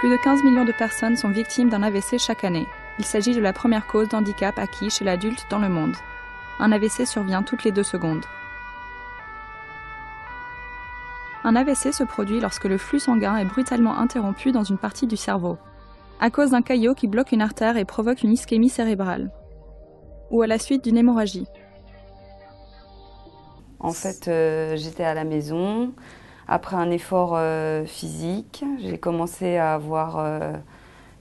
Plus de 15 millions de personnes sont victimes d'un AVC chaque année. Il s'agit de la première cause d'handicap acquis chez l'adulte dans le monde. Un AVC survient toutes les 2 secondes. Un AVC se produit lorsque le flux sanguin est brutalement interrompu dans une partie du cerveau, à cause d'un caillot qui bloque une artère et provoque une ischémie cérébrale, ou à la suite d'une hémorragie. En fait, j'étais à la maison. Après un effort physique, j'ai commencé à avoir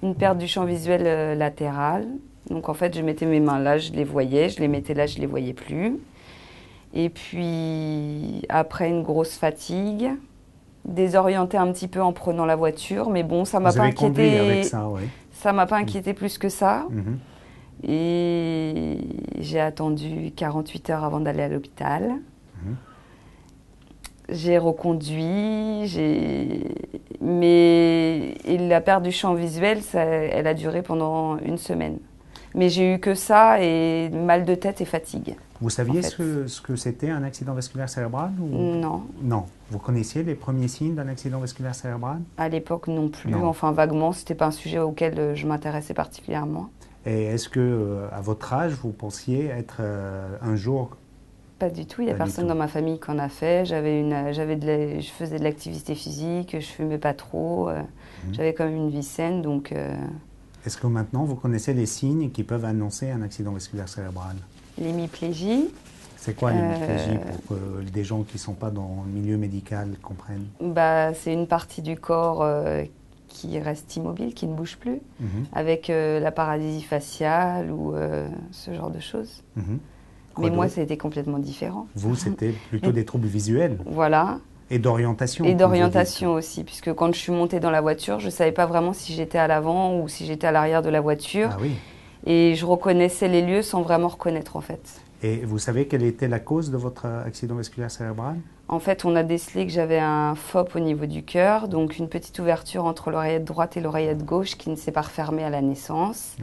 une perte du champ visuel latéral. Donc en fait, je mettais mes mains là, je les voyais, je les mettais là, je les voyais plus. Et puis après une grosse fatigue, désorientée un petit peu en prenant la voiture, mais bon, ça m'a pas inquiété. Avec ça, oui. Ça m'a pas inquiété plus que ça. Et j'ai attendu 48 heures avant d'aller à l'hôpital. J'ai reconduit, mais la perte du champ visuel, elle a duré pendant 1 semaine. Mais j'ai eu que ça et mal de tête et fatigue. Vous saviez ce que c'était un accident vasculaire cérébral ou... Non. Non. Vous connaissiez les premiers signes d'un accident vasculaire cérébral? À l'époque non plus, non. Enfin vaguement, c'était pas un sujet auquel je m'intéressais particulièrement. Et est-ce que, à votre âge, vous pensiez être un jour... Pas du tout, il n'y a personne dans ma famille qui en a fait. Je faisais de l'activité physique, je fumais pas trop, j'avais quand même une vie saine, donc... Est-ce que maintenant vous connaissez les signes qui peuvent annoncer un accident vasculaire cérébral? L'hémiplégie. C'est quoi l'hémiplégie pour que des gens qui ne sont pas dans le milieu médical comprennent? C'est une partie du corps qui reste immobile, qui ne bouge plus, avec la paralysie faciale ou ce genre de choses. Mais moi, ça a été complètement différent. Vous, c'était plutôt des troubles visuels? Voilà. Et d'orientation? Et d'orientation aussi, puisque quand je suis montée dans la voiture, je ne savais pas vraiment si j'étais à l'avant ou si j'étais à l'arrière de la voiture. Ah oui. Et je reconnaissais les lieux sans vraiment reconnaître, en fait. Et vous savez quelle était la cause de votre accident vasculaire cérébral? En fait, on a décelé que j'avais un FOP au niveau du cœur, donc une petite ouverture entre l'oreillette droite et l'oreillette gauche qui ne s'est pas refermée à la naissance.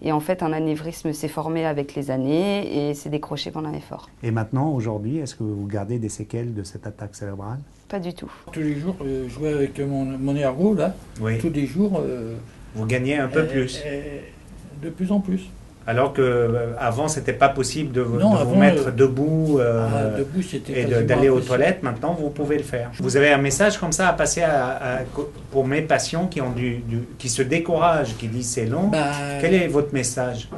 Et en fait, un anévrisme s'est formé avec les années et s'est décroché pendant l'effort. Et maintenant, aujourd'hui, est-ce que vous gardez des séquelles de cette attaque cérébrale? Pas du tout. Tous les jours, je jouais avec mon ergo, là. Oui. Tous les jours. Vous gagnez un peu plus? De plus en plus. Alors qu'avant, ce n'était pas possible de avant, vous mettre debout, debout et d'aller aux toilettes. Maintenant, vous pouvez le faire. Vous avez un message comme ça à passer pour mes patients qui se découragent, qui disent c'est long. Quel est votre message?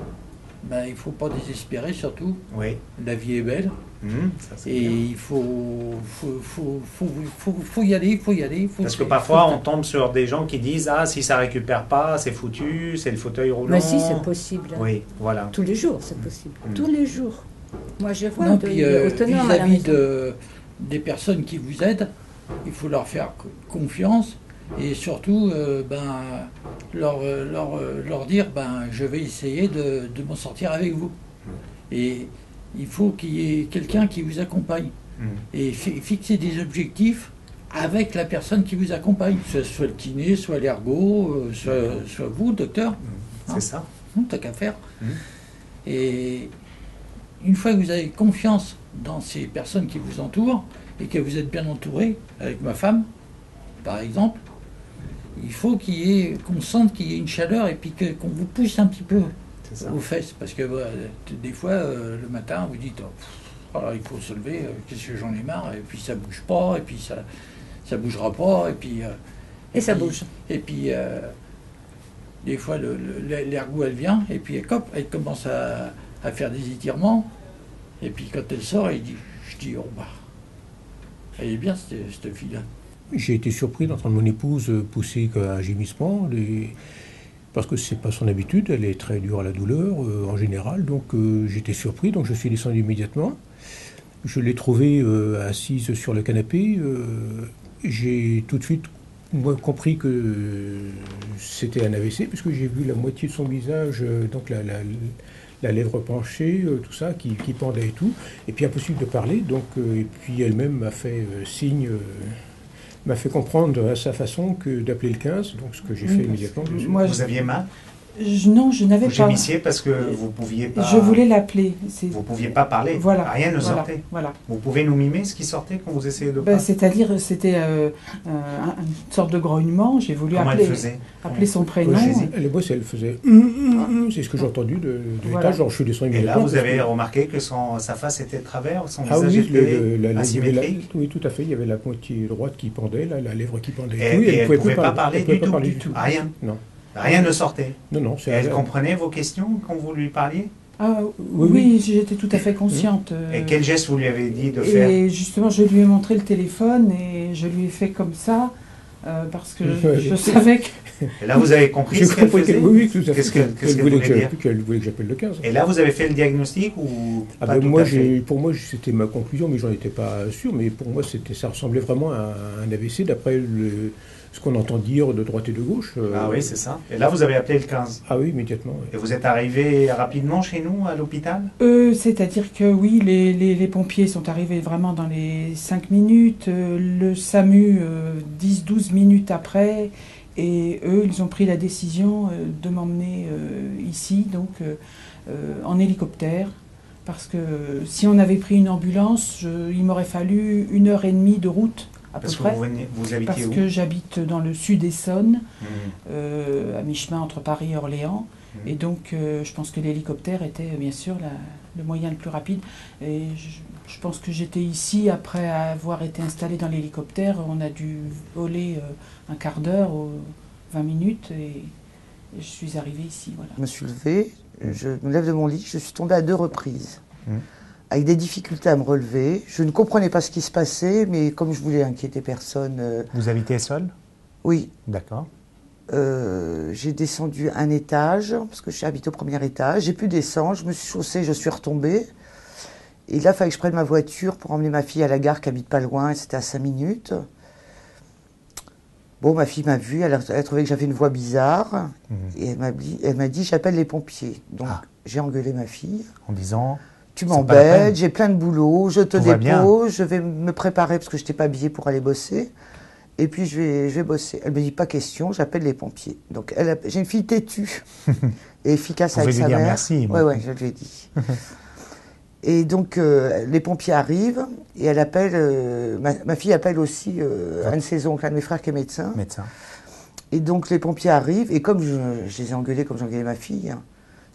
Il ne faut pas désespérer surtout. Oui. La vie est belle. Ça, et bien. Il faut y aller, Parce que parfois on tombe sur des gens qui disent « Ah, si ça ne récupère pas, c'est foutu, c'est le fauteuil roulant. » Mais si, c'est possible. Oui, voilà. Tous les jours, c'est possible. Tous les jours. Moi, je vois autonome vis-à-vis des personnes qui vous aident, il faut leur faire confiance et surtout leur dire je vais essayer de m'en sortir avec vous. Et il faut qu'il y ait quelqu'un qui vous accompagne et fixer des objectifs avec la personne qui vous accompagne, soit le kiné, soit l'ergo, soit vous, docteur. C'est ça. T'as qu'à faire. Et une fois que vous avez confiance dans ces personnes qui vous entourent et que vous êtes bien entouré, avec ma femme, par exemple, il faut qu'on sente qu'il y ait une chaleur et puis qu'on vous pousse un petit peu aux fesses, parce que des fois, le matin, vous dites il faut se lever, qu'est-ce que j'en ai marre, et puis ça bouge pas, et puis ça bougera pas, et puis... ça bouge. Et puis, des fois, l'ergo, elle vient, et puis elle commence à faire des étirements, et puis quand elle sort, je dis, elle est bien, cette fille-là. J'ai été surpris d'entendre mon épouse pousser un gémissement, parce que c'est pas son habitude, elle est très dure à la douleur en général, donc j'étais surpris, donc je suis descendu immédiatement. Je l'ai trouvée assise sur le canapé, j'ai tout de suite compris que c'était un AVC, puisque j'ai vu la moitié de son visage, donc la lèvre penchée, tout ça, qui pendait et tout, et puis impossible de parler, donc, et puis elle-même m'a fait signe... m'a fait comprendre à sa façon que d'appeler le 15, donc ce que j'ai fait immédiatement. Vous aviez mal? Non, je n'avais Vous pas. gémissiez parce que vous pouviez pas... Je voulais l'appeler. Vous pouviez pas parler. Voilà. Rien ne Voilà. sortait. Voilà. Vous pouvez nous mimer ce qui sortait quand vous essayez de Ben, parler? c'est-à-dire, c'était une sorte de grognement. J'ai voulu Comment elle faisait? appeler son prénom. Elle bossait, elle faisait. C'est ce que j'ai entendu de Voilà. l'étage. Alors je suis descendu Et là, immédiatement. vous avez remarqué que sa face était de travers, son Ah visage oui, était il y avait asymétrique. oui, tout à fait. Il y avait la moitié droite qui pendait, la lèvre qui pendait. Et, Oui, et elle ne pouvait plus pas parler Elle pouvait du pas tout, parler du tout. Rien. Non. Rien ne sortait. Non, Et elle comprenait vos questions quand vous lui parliez? Ah, Oui, oui, j'étais tout à fait consciente. Et quel geste vous lui avez dit de faire? Et justement, je lui ai montré le téléphone et je lui ai fait comme ça parce que je savais que... Et là, vous avez compris J'ai ce qu'elle compris faisait? oui, tout à fait. Qu'est-ce qu'elle voulait dire? Qu'elle voulait que j'appelle le 15. Et là, vous avez fait le diagnostic ou Ah pas ben tout moi, à fait? pour moi, c'était ma conclusion, mais j'en étais pas sûr. Mais pour moi, ça ressemblait vraiment à un AVC d'après ce qu'on entend dire de droite et de gauche. Ah oui, c'est ça. Et là, vous avez appelé le 15. Ah oui, immédiatement. Et Oui. vous êtes arrivé rapidement chez nous, à l'hôpital? C'est-à-dire que oui, les pompiers sont arrivés vraiment dans les 5 minutes, le SAMU 10-12 minutes après, et eux, ils ont pris la décision de m'emmener ici, donc en hélicoptère, parce que si on avait pris une ambulance, il m'aurait fallu 1h30 de route à peu Parce que près. vous habitiez Parce où? que j'habite dans le sud Essonne, Mhm. à mi-chemin entre Paris et Orléans. Mhm. Et donc, je pense que l'hélicoptère était bien sûr le moyen le plus rapide. Et je pense que j'étais ici après avoir été installée dans l'hélicoptère. On a dû voler un quart d'heure ou 20 minutes et je suis arrivée ici. Voilà. Je me suis levée, je me lève de mon lit, je suis tombée à 2 reprises. Avec des difficultés à me relever. Je ne comprenais pas ce qui se passait, mais comme je voulais inquiéter personne... Vous habitez seul? Oui. D'accord. J'ai descendu un étage, parce que j'habite au premier étage. J'ai pu descendre, je me suis chaussée, je suis retombée. Et là, il fallait que je prenne ma voiture pour emmener ma fille à la gare qui habite pas loin, et c'était à 5 minutes. Bon, ma fille m'a vue, elle a trouvé que j'avais une voix bizarre, et elle m'a dit j'appelle les pompiers. Donc j'ai engueulé ma fille. En disant... Tu m'embêtes, j'ai plein de boulot, je te dépose, je vais me préparer parce que je n'étais pas habillée pour aller bosser. Et puis je vais bosser. Elle me dit pas question, j'appelle les pompiers. Donc j'ai une fille têtue et efficace avec sa mère. Vous merci. Oui, je lui ai dit. Et donc les pompiers arrivent et elle appelle, ma fille appelle aussi un de ses oncles, un de mes frères qui est médecin. Et donc les pompiers arrivent et comme je les ai engueulés comme j'engueulais ma fille, hein,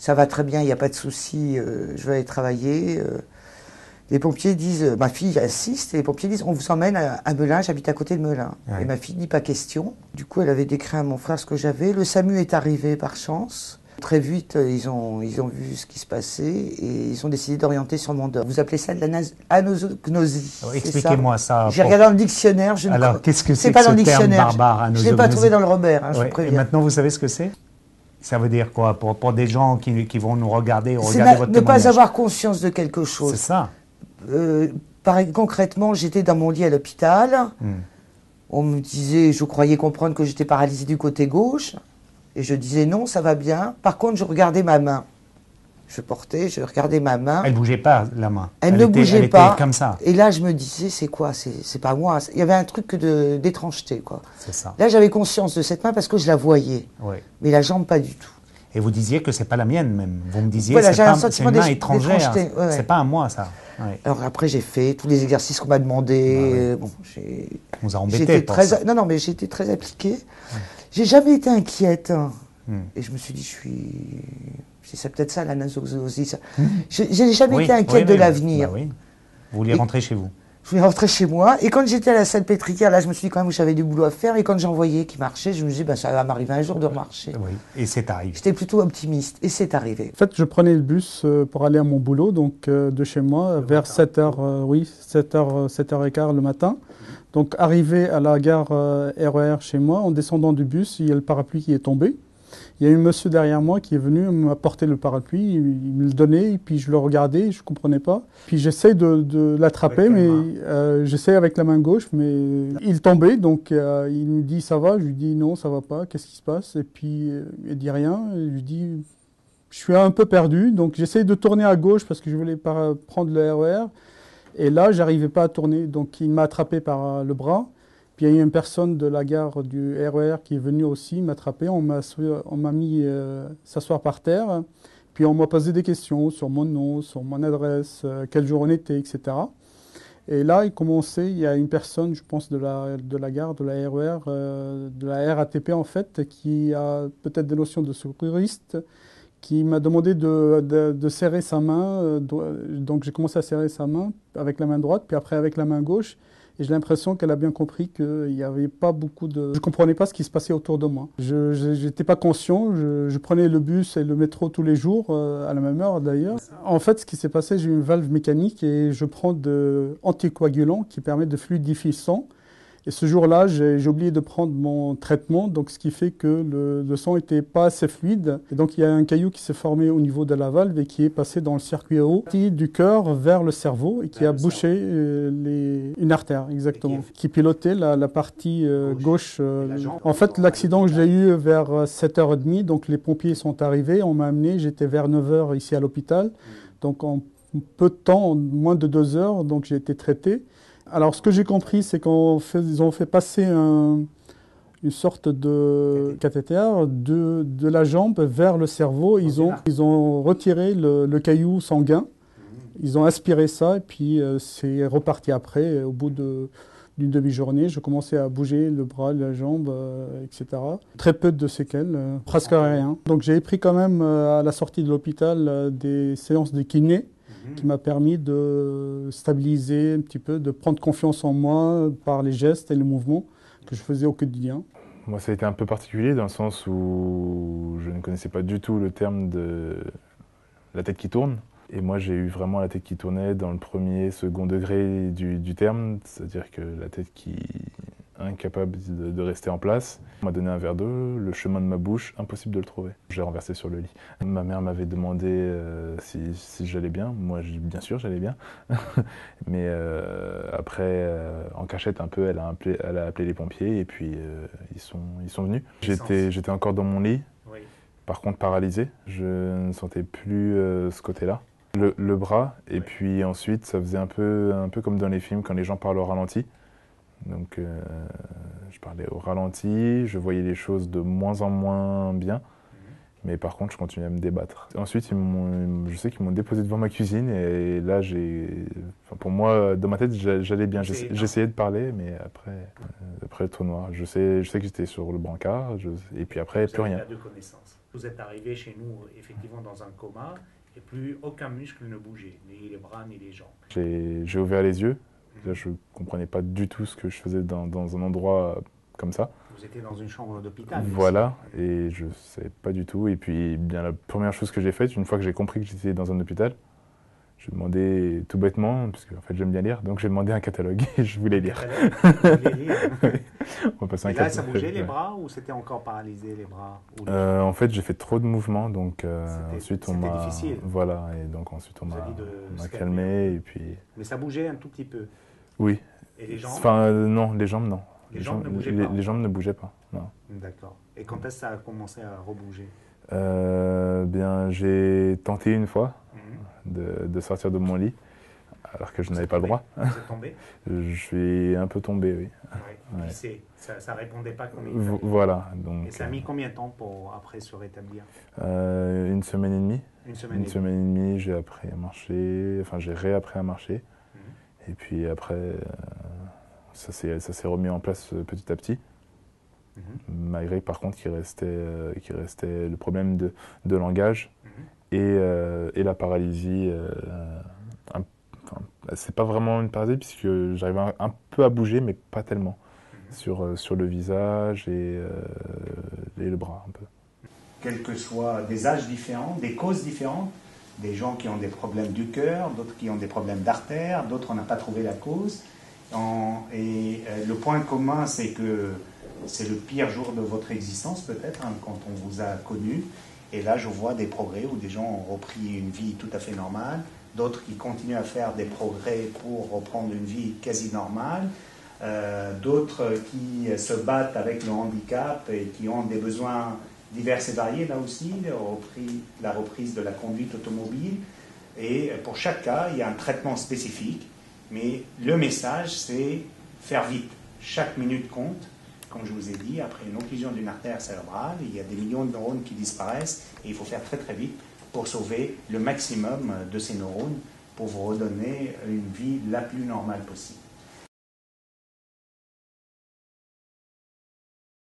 ça va très bien, il n'y a pas de souci, je vais aller travailler. Les pompiers disent, ma fille insiste, et les pompiers disent, on vous emmène à Melun, j'habite à côté de Melun. Ouais. Et ma fille dit pas question. Du coup, elle avait décrit à mon frère ce que j'avais. Le SAMU est arrivé par chance. Très vite, ils ont vu ce qui se passait et ils ont décidé d'orienter sur Mondor. Vous appelez ça de l'anosognosie. Expliquez-moi ça. J'ai regardé dans le dictionnaire. Alors, qu'est-ce que c'est pas que dans ce le dictionnaire. Terme barbare, je ne l'ai pas trouvé dans le Robert, hein, je vous préviens. Et maintenant, vous savez ce que c'est? Ça veut dire quoi pour des gens qui vont nous regarder ou regarder votre témoignage? Ne pas avoir conscience de quelque chose. C'est ça. Concrètement, j'étais dans mon lit à l'hôpital. On me disait, je croyais comprendre que j'étais paralysée du côté gauche. Et je disais non, ça va bien. Par contre, je regardais ma main. Je regardais ma main. Elle ne bougeait pas, la main. Elle ne bougeait pas. Elle était comme ça. Et là, je me disais, c'est quoi? C'est pas moi. Il y avait un truc d'étrangeté, quoi. C'est ça. Là, j'avais conscience de cette main parce que je la voyais. Oui. Mais la jambe, pas du tout. Et vous disiez que c'est pas la mienne, même. Vous me disiez, voilà, c'est une main étrangère. Ouais. C'est pas à moi, ça. Ouais. Alors après, j'ai fait tous les exercices qu'on m'a demandé. Bah, oui. On vous a embêté pour ça. Non, mais j'ai été très appliquée. J'ai jamais été inquiète. Et je me suis dit, c'est peut-être ça, la nasognosie. Je n'ai jamais été inquiète de l'avenir. Bah oui. Vous vouliez rentrer chez vous? Je voulais rentrer chez moi. Et quand j'étais à la salle pétrière, là, je me suis dit quand même que j'avais du boulot à faire. Et quand j'en voyais qui marchait, je me suis dit, ça va m'arriver un jour de remarcher. Oui, et c'est arrivé. J'étais plutôt optimiste. Et c'est arrivé. En fait, je prenais le bus pour aller à mon boulot, donc de chez moi, vers 7h, 7h15 le matin. Donc, arrivé à la gare RER chez moi, en descendant du bus, il y a le parapluie qui est tombé. Il y a un monsieur derrière moi qui est venu m'apporter le parapluie, il me le donnait, et puis je le regardais, je ne comprenais pas. Puis j'essaie de l'attraper, mais j'essaie avec la main gauche, mais il tombait, donc il me dit « ça va ?» Je lui dis « non, ça va pas, qu'est-ce qui se passe ?» Et puis il dit rien, et je lui dis « je suis un peu perdu », donc j'essaie de tourner à gauche parce que je voulais prendre le RER, et là, j'arrivais pas à tourner, donc il m'a attrapé par le bras. Puis il y a une personne de la gare du RER qui est venue aussi m'attraper. On m'a mis s'asseoir par terre. Puis on m'a posé des questions sur mon nom, sur mon adresse, quel jour on était, etc. Et là, il y a une personne, je pense, de la gare, de la RER, de la RATP en fait, qui a peut-être des notions de secouriste, qui m'a demandé de serrer sa main. Donc j'ai commencé à serrer sa main avec la main droite, puis après avec la main gauche. Et j'ai l'impression qu'elle a bien compris qu'il n'y avait pas beaucoup de... Je ne comprenais pas ce qui se passait autour de moi. Je n'étais pas conscient. Je prenais le bus et le métro tous les jours, à la même heure d'ailleurs. En fait, ce qui s'est passé, j'ai eu une valve mécanique et je prends de anticoagulant qui permet de fluidifier le sang. Et ce jour-là, j'ai oublié de prendre mon traitement, donc ce qui fait que le sang n'était pas assez fluide. Et donc il y a un caillou qui s'est formé au niveau de la valve et qui est passé dans le circuit haut du cœur vers le cerveau et qui a bouché une artère, exactement, qui pilotait la partie gauche. En fait, l'accident, je l'ai eu vers 7h30, donc les pompiers sont arrivés, on m'a amené, j'étais vers 9h ici à l'hôpital. Donc en peu de temps, en moins de 2 heures, donc j'ai été traité. Alors, ce que j'ai compris, c'est qu'ils ont fait passer une sorte de cathéter de la jambe vers le cerveau. Ils ont retiré le caillou sanguin. Ils ont aspiré ça et puis c'est reparti après. Au bout d'une demi-journée, je commençais à bouger le bras, la jambe, etc. Très peu de séquelles, presque rien. Donc, j'ai pris quand même à la sortie de l'hôpital des séances de kiné, qui m'a permis de stabiliser un petit peu, de prendre confiance en moi par les gestes et les mouvements que je faisais au quotidien. Moi, ça a été un peu particulier dans le sens où je ne connaissais pas du tout le terme de la tête qui tourne. Et moi, j'ai eu vraiment la tête qui tournait dans le premier, second degré du terme, c'est-à-dire que la tête qui est incapable de rester en place. On m'a donné un verre d'eau, le chemin de ma bouche, impossible de le trouver. J'ai renversé sur le lit. Ma mère m'avait demandé si j'allais bien. Moi, j'ai dit bien sûr, j'allais bien. Mais après, en cachette un peu, elle a appelé les pompiers et puis ils sont venus. J'étais encore dans mon lit, oui. Par contre paralysé. Je ne sentais plus ce côté-là. Le bras, et puis ensuite, ça faisait un peu comme dans les films quand les gens parlent au ralenti. Donc, je parlais au ralenti, je voyais les choses de moins en moins bien, mais par contre, je continuais à me débattre. Ensuite, je sais qu'ils m'ont déposé devant ma cuisine, et là, pour moi, dans ma tête, j'allais bien. J'essayais de parler, mais après le trou noir, je sais que j'étais sur le brancard, et puis après, plus rien. Vous avez perdu connaissance. Vous êtes arrivé chez nous, effectivement, dans un coma, et plus aucun muscle ne bougeait, ni les bras, ni les jambes. J'ai ouvert les yeux. Là, je ne comprenais pas du tout ce que je faisais dans un endroit comme ça. Vous étiez dans une chambre d'hôpital. Voilà, et je ne savais pas du tout. Et puis, bien, la première chose que j'ai faite, une fois que j'ai compris que j'étais dans un hôpital, j'ai demandé tout bêtement, parce que en fait, j'aime bien lire, donc j'ai demandé un catalogue et je voulais lire. On va passer un catalogue. Ça bougeait les bras ou c'était encore paralysé les bras En fait, j'ai fait trop de mouvements, donc ensuite on m'a... difficile. Voilà, et donc ensuite on m'a calmé et puis... Mais ça bougeait un tout petit peu. Oui. Et les jambes? Enfin, non, les jambes, non. Les jambes ne bougeaient pas? Les jambes ne bougeaient pas, non. D'accord. Et quand est-ce que ça a commencé à rebouger? Bien, j'ai tenté une fois de sortir de mon lit, alors que je n'avais pas le droit. Vous êtes tombé? Je suis un peu tombé, oui. Ouais. Ça ne répondait pas comme il fallait. Voilà. Donc, et ça a mis combien de temps pour après se rétablir? Une semaine et demie. Une semaine et demie, j'ai appris à marcher, enfin j'ai réappris à marcher. Et puis après, ça s'est remis en place petit à petit. Malgré par contre qu'il restait le problème de langage et la paralysie. C'est pas vraiment une paralysie puisque j'arrivais un peu à bouger mais pas tellement sur le visage et le bras un peu. Quels que soient des âges différents, des causes différentes, des gens qui ont des problèmes du cœur, d'autres qui ont des problèmes d'artère, d'autres on n'a pas trouvé la cause. Et le point commun, c'est que c'est le pire jour de votre existence peut-être, quand on vous a connu. Et là, je vois des progrès où des gens ont repris une vie tout à fait normale, d'autres qui continuent à faire des progrès pour reprendre une vie quasi normale, d'autres qui se battent avec le handicap et qui ont des besoins divers et variés là aussi, la reprise de la conduite automobile. Et pour chaque cas, il y a un traitement spécifique, mais le message, c'est faire vite. chaque minute compte. Comme je vous ai dit, après une occlusion d'une artère cérébrale, il y a des millions de neurones qui disparaissent et il faut faire très très vite pour sauver le maximum de ces neurones pour vous redonner une vie la plus normale possible.